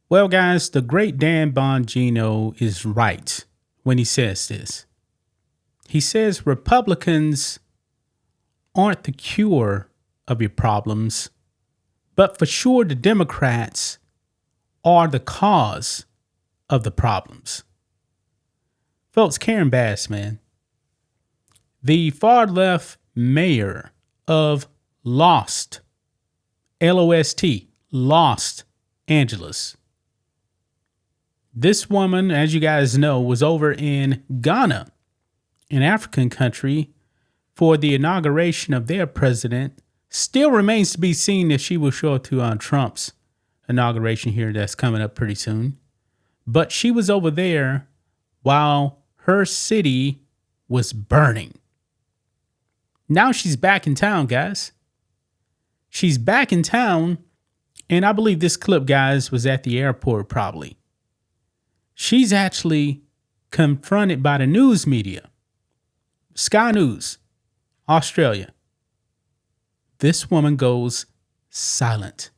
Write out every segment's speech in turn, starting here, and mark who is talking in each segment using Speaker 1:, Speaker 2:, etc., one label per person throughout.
Speaker 1: Well, guys, the great Dan Bongino is right when he says this. He says Republicans aren't the cure of your problems, but for sure the Democrats are the cause of the problems. Folks, Karen Bass, man, the far left mayor of Lost, L-O-S-T, Los Angeles. This woman, as you guys know, was over in Ghana, an African country, for the inauguration of their president. Still remains to be seen if she will show up to Trump's inauguration here that's coming up pretty soon. But she was over there while her city was burning. Now she's back in town, guys. She's back in town, and I believe this clip, guys, was at the airport probably. She's actually confronted by the news media. Sky News, Australia. This woman goes silent.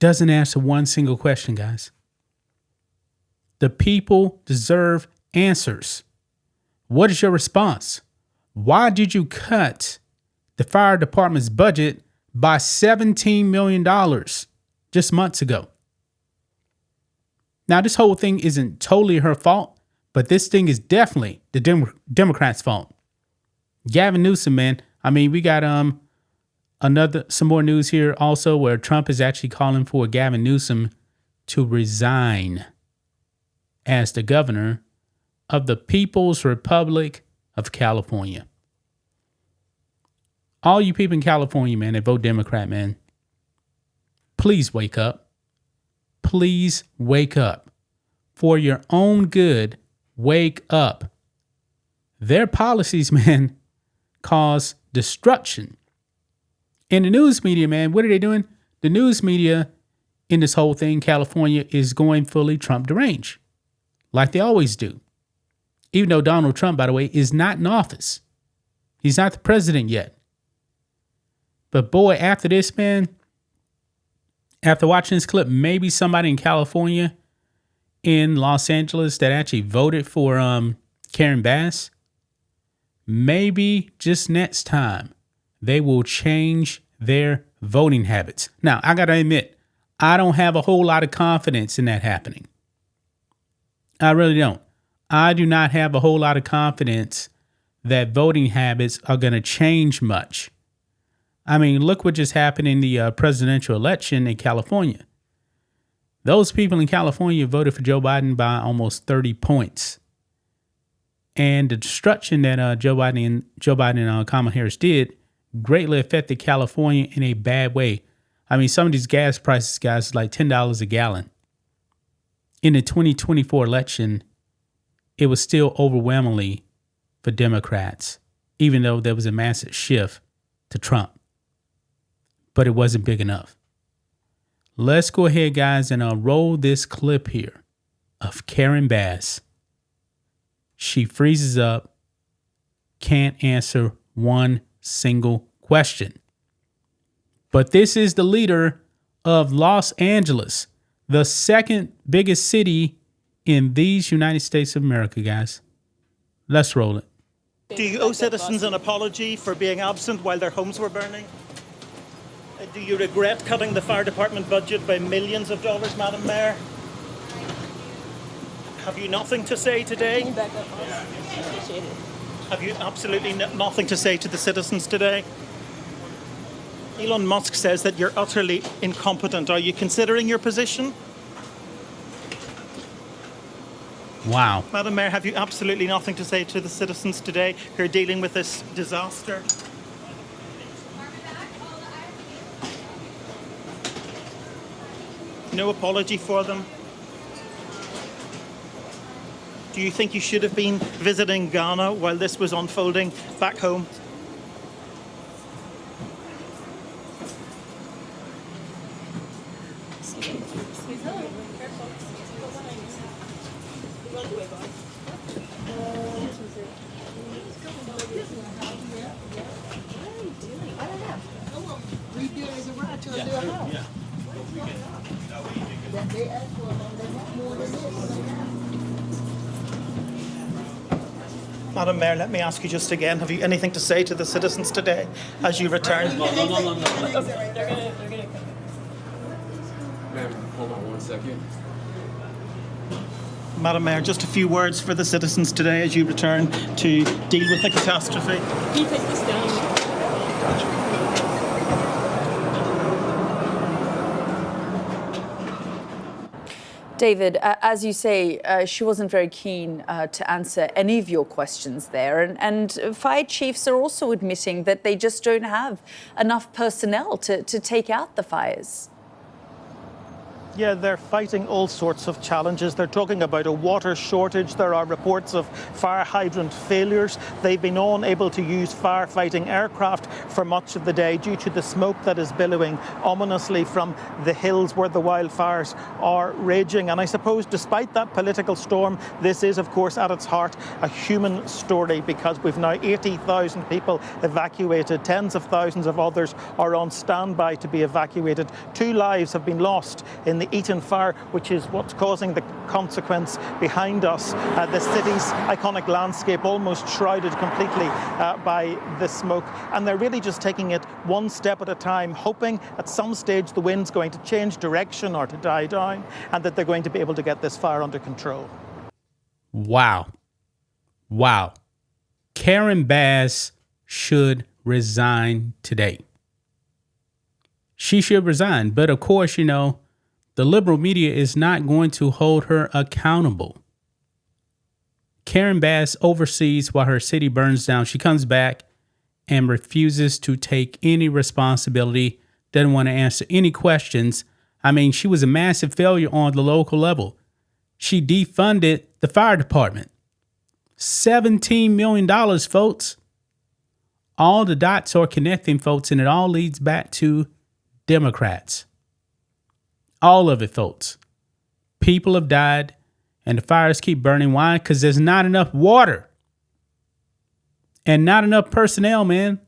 Speaker 1: Doesn't answer one single question, guys. The people deserve answers. What is your response? Why did you cut the fire department's budget by $17 million just months ago? Now, this whole thing isn't totally her fault, but this thing is definitely the Democrats' fault. Gavin Newsom, man. I mean, we got some more news here also where Trump is actually calling for Gavin Newsom to resign as the governor of the People's Republic of California. All you people in California, man, that vote Democrat, man, please wake up. Please wake up. For your own good, wake up. Their policies, man, cause destruction. And the news media, man, what are they doing? The news media in this whole thing, California, is going fully Trump deranged, like they always do. Even though Donald Trump, by the way, is not in office. He's not the president yet. But boy, after this, man, after watching this clip, maybe somebody in California, in Los Angeles, that actually voted for Karen Bass, maybe just next time they will change their voting habits. Now, I got to admit, I don't have a whole lot of confidence in that happening. I really don't. I do not have a whole lot of confidence that voting habits are going to change much. I mean, look what just happened in the presidential election in California. Those people in California voted for Joe Biden by almost 30 points. And the destruction that Joe Biden and Kamala Harris did greatly affected California in a bad way. I mean, some of these gas prices, guys, is like $10 a gallon. In the 2024 election, it was still overwhelmingly for Democrats, even though there was a massive shift to Trump. But it wasn't big enough. Let's go ahead, guys, and roll this clip here of Karen Bass. She freezes up, can't answer one single question. But this is the leader of Los Angeles, the second biggest city in these United States of America, guys. Let's roll it.
Speaker 2: Do you owe citizens an apology for being absent while their homes were burning? Do you regret cutting the fire department budget by millions of dollars, Madam Mayor? Have you nothing to say today?
Speaker 3: Can you back up? Appreciate it.
Speaker 2: Have you absolutely nothing to say to the citizens today? Elon Musk says that you're utterly incompetent. Are you considering your position?
Speaker 1: Wow.
Speaker 2: Madam Mayor, have you absolutely nothing to say to the citizens today who are dealing with this disaster? No apology for them? Do you think you should have been visiting Ghana while this was unfolding back home? Madam Mayor, let me ask you just again, have you anything to say to the citizens today as you return?
Speaker 4: No.
Speaker 3: They're gonna come.
Speaker 4: Ma'am, hold on one second.
Speaker 2: Madam Mayor, just a few words for the citizens today as you return to deal with the catastrophe.
Speaker 3: Can you take this down?
Speaker 5: David, as you say, she wasn't very keen to answer any of your questions there. And fire chiefs are also admitting that they just don't have enough personnel to take out the fires.
Speaker 2: Yeah, they're fighting all sorts of challenges. They're talking about a water shortage. There are reports of fire hydrant failures. They've been unable to use firefighting aircraft for much of the day due to the smoke that is billowing ominously from the hills where the wildfires are raging. And I suppose despite that political storm, this is, of course, at its heart, a human story, because we've now 80,000 people evacuated. Tens of thousands of others are on standby to be evacuated. 2 lives have been lost in the Eaton fire, which is what's causing the consequence behind us. The city's iconic landscape almost shrouded completely by the smoke. And they're really just taking it one step at a time, hoping at some stage the wind's going to change direction or to die down, and that they're going to be able to get this fire under control.
Speaker 1: Wow. Karen Bass should resign today. She should resign. But of course, the liberal media is not going to hold her accountable. Karen Bass oversees while her city burns down. She comes back and refuses to take any responsibility, doesn't want to answer any questions. I mean, she was a massive failure on the local level. She defunded the fire department. $17 million, folks. All the dots are connecting, folks, and it all leads back to Democrats. All of it, folks. People have died and the fires keep burning. Why? Because there's not enough water and not enough personnel, man.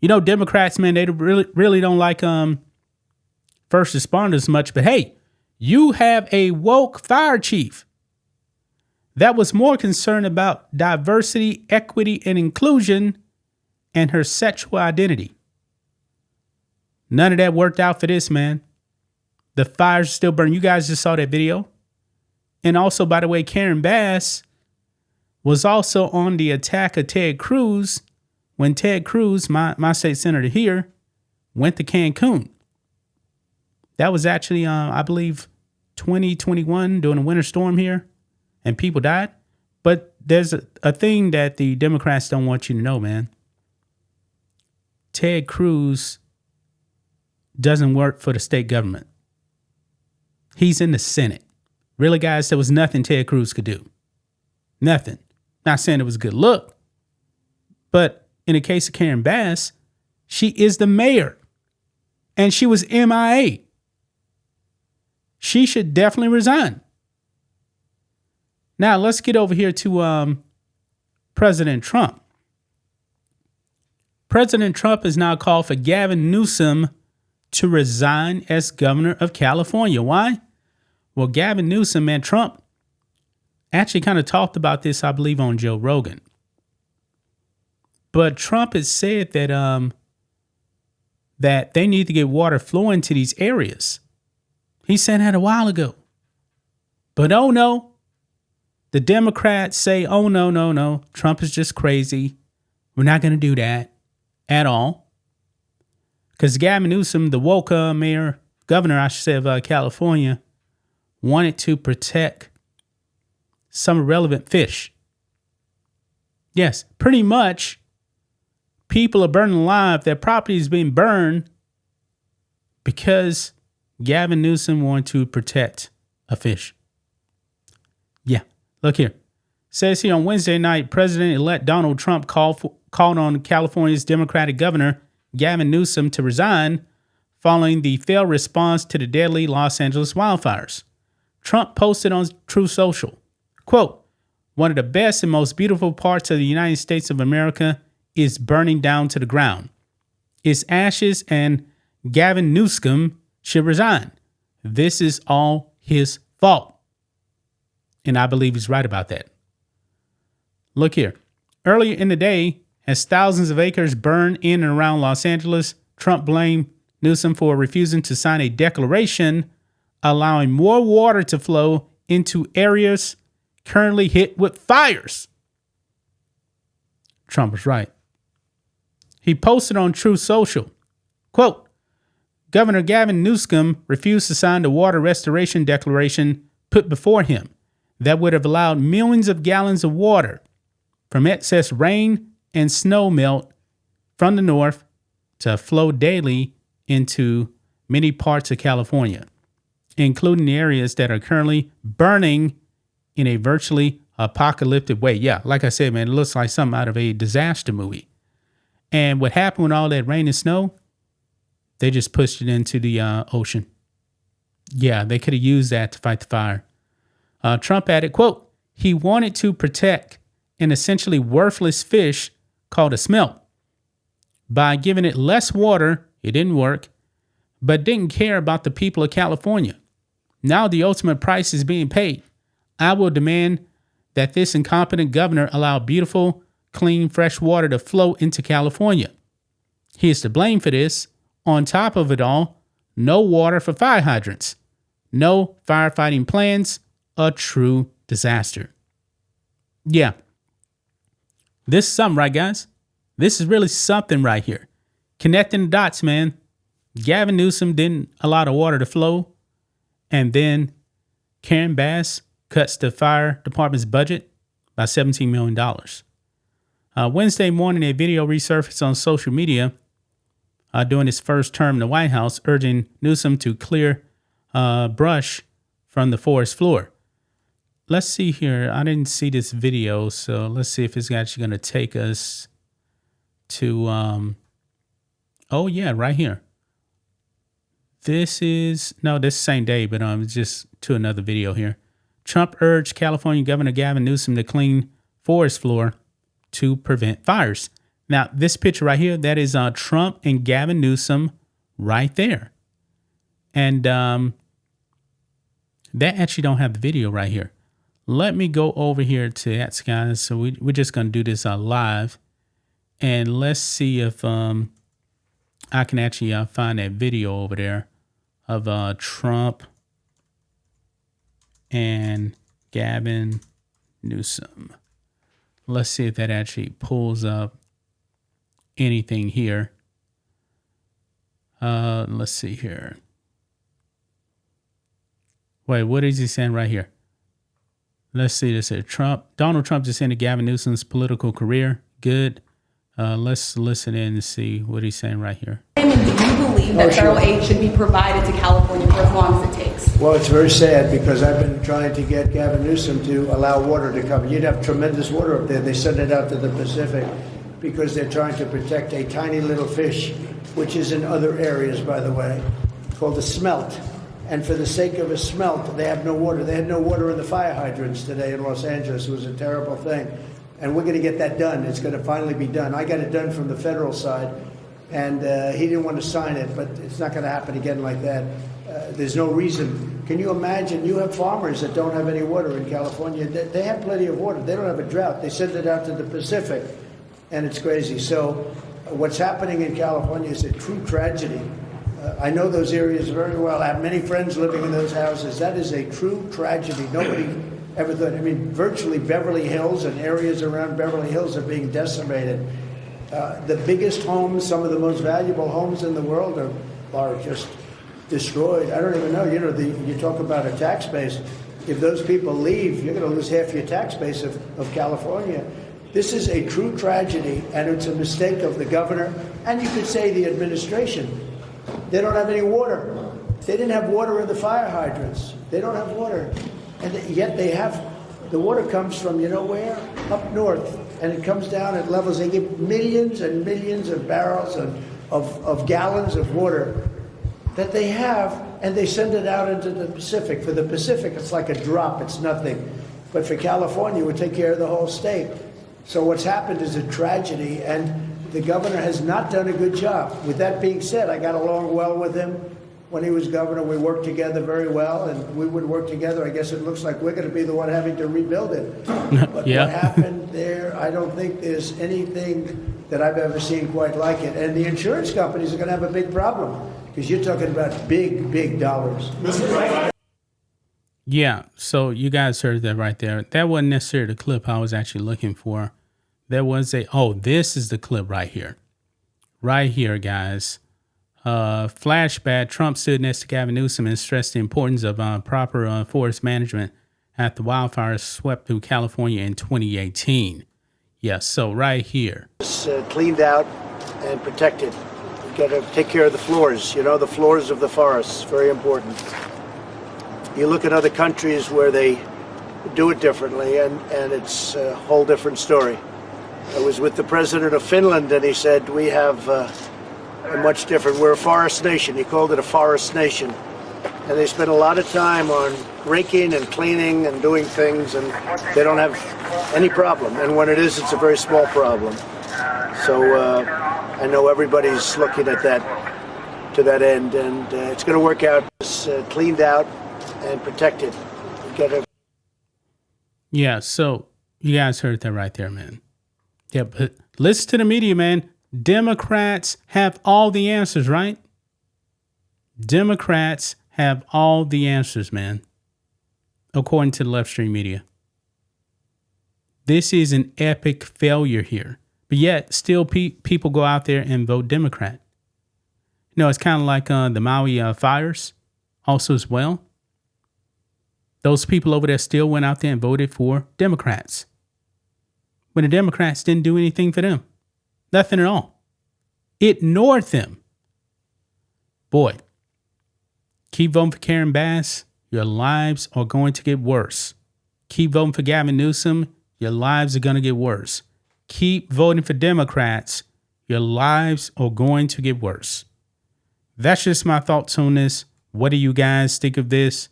Speaker 1: Democrats, man, they really don't like first responders much. But hey, you have a woke fire chief that was more concerned about diversity, equity, and inclusion and her sexual identity. None of that worked out for this, man. The fires still burn. You guys just saw that video. And also, by the way, Karen Bass was also on the attack of Ted Cruz when Ted Cruz, my state senator here, went to Cancun. That was actually, I believe, 2021 during a winter storm here, and people died. But there's a thing that the Democrats don't want you to know, man. Ted Cruz doesn't work for the state government. He's in the Senate. Really, guys, there was nothing Ted Cruz could do. Nothing. Not saying it was a good look, but in the case of Karen Bass, she is the mayor and she was MIA. She should definitely resign. Now, let's get over here to President Trump. President Trump has now called for Gavin Newsom to resign as governor of California. Why? Well, Gavin Newsom and Trump actually kind of talked about this, I believe, on Joe Rogan. But Trump has said that that they need to get water flowing to these areas. He said that a while ago. But oh no, the Democrats say, oh no, Trump is just crazy. We're not going to do that at all. Because Gavin Newsom, the woke governor, I should say, of California, wanted to protect some irrelevant fish. Yes, pretty much people are burning alive. Their property is being burned because Gavin Newsom wanted to protect a fish. Yeah, look here. It says here on Wednesday night, President-elect Donald Trump called on California's Democratic governor, Gavin Newsom, to resign following the failed response to the deadly Los Angeles wildfires. Trump posted on Truth Social, quote, "One of the best and most beautiful parts of the United States of America is burning down to the ground. Its ashes, and Gavin Newsom should resign. This is all his fault." And I believe he's right about that. Look here. Earlier in the day, as thousands of acres burned in and around Los Angeles, Trump blamed Newsom for refusing to sign a declaration allowing more water to flow into areas currently hit with fires. Trump was right. He posted on Truth Social, quote, Governor Gavin Newsom refused to sign the water restoration declaration put before him that would have allowed millions of gallons of water from excess rain and snow melt from the north to flow daily into many parts of California, including the areas that are currently burning in a virtually apocalyptic way. Yeah, like I said, man, it looks like something out of a disaster movie. And what happened with all that rain and snow? They just pushed it into the ocean. Yeah, they could have used that to fight the fire. Trump added, quote, he wanted to protect an essentially worthless fish called a smelt. By giving it less water, it didn't work, but didn't care about the people of California. Now the ultimate price is being paid. I will demand that this incompetent governor allow beautiful, clean, fresh water to flow into California. He is to blame for this. On top of it all, no water for fire hydrants, no firefighting plans, a true disaster. Yeah. This is something, right, guys? This is really something right here. Connecting the dots, man. Gavin Newsom didn't allow the water to flow. And then Karen Bass cuts the fire department's budget by $17 million. Wednesday morning, a video resurfaced on social media during his first term in the White House, urging Newsom to clear brush from the forest floor. Let's see here. I didn't see this video, so let's see if it's actually going to take us to, oh yeah, right here. This is the same day, but just to another video here. Trump urged California Governor Gavin Newsom to clean forest floor to prevent fires. Now, this picture right here, that is Trump and Gavin Newsom right there. And that actually don't have the video right here. Let me go over here to that, guys. So we're just going to do this live. And let's see if I can actually find that video over there of Trump and Gavin Newsom. Let's see if that actually pulls up anything here. Let's see here. Wait, what is he saying right here? Let's see this here. Donald Trump just ended Gavin Newsom's political career. Good. Let's listen in and see what he's saying right here.
Speaker 6: Do you believe that federal aid should be provided to California for as long as it takes?
Speaker 7: Well, it's very sad because I've been trying to get Gavin Newsom to allow water to come. You'd have tremendous water up there. They send it out to the Pacific because they're trying to protect a tiny little fish, which is in other areas, by the way, called a smelt. And for the sake of a smelt, they have no water. They had no water in the fire hydrants today in Los Angeles. It was a terrible thing. And we're going to get that done. It's going to finally be done. I got it done from the federal side, and he didn't want to sign it, but it's not going to happen again like that. There's no reason. Can you imagine? You have farmers that don't have any water in California. They have plenty of water. They don't have a drought. They send it out to the Pacific, and it's crazy. So what's happening in California is a true tragedy. I know those areas very well. I have many friends living in those houses. That is a true tragedy. Nobody ever thought. I mean, virtually Beverly Hills and areas around Beverly Hills are being decimated. The biggest homes, some of the most valuable homes in the world are just destroyed. I don't even know. You know, you talk about a tax base. If those people leave, you're going to lose half your tax base of California. This is a true tragedy, and it's a mistake of the governor, and you could say the administration. They don't have any water. They didn't have water in the fire hydrants. They don't have water. And yet they have, the water comes from, you know where? Up north. And it comes down at levels, they give millions and millions of barrels of gallons of water that they have, and they send it out into the Pacific. For the Pacific, it's like a drop, it's nothing. But for California, it would take care of the whole state. So what's happened is a tragedy, and the governor has not done a good job. With that being said, I got along well with him. When he was governor, we worked together very well, and we would work together. I guess it looks like we're going to be the one having to rebuild it. But
Speaker 1: yeah.
Speaker 7: What happened there. I don't think there's anything that I've ever seen quite like it. And the insurance companies are going to have a big problem because you're talking about big, big dollars.
Speaker 1: Yeah, so you guys heard that right there. That wasn't necessarily the clip I was actually looking for. There was this is the clip right here. Right here, guys. Flashback, Trump stood next to Gavin Newsom and stressed the importance of proper forest management after wildfires swept through California in 2018. Yes, so right here.
Speaker 7: It's cleaned out and protected. You've got to take care of the floors, the floors of the forests. Very important. You look at other countries where they do it differently, and it's a whole different story. I was with the president of Finland, and he said, we have a much different, we're a forest nation. He called it a forest nation. And they spend a lot of time on raking and cleaning and doing things, and they don't have any problem. And when it is, it's a very small problem. So I know everybody's looking at that, to that end, and it's going to work out. It's cleaned out and protected.
Speaker 1: Yeah, so you guys heard that right there, man. Yeah, but listen to the media, man. Democrats have all the answers, right? Democrats have all the answers, man, according to the left stream media. This is an epic failure here. But yet, still people go out there and vote Democrat. It's kind of like the Maui fires also as well. Those people over there still went out there and voted for Democrats, when the Democrats didn't do anything for them. Nothing at all. Ignored them. Boy, keep voting for Karen Bass. Your lives are going to get worse. Keep voting for Gavin Newsom. Your lives are going to get worse. Keep voting for Democrats. Your lives are going to get worse. That's just my thoughts on this. What do you guys think of this?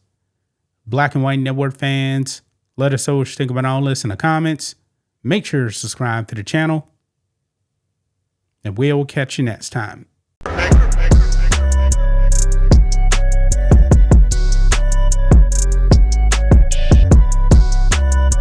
Speaker 1: Black and White Network fans, let us know what you think about all this in the comments. Make sure to subscribe to the channel, and we'll catch you next time.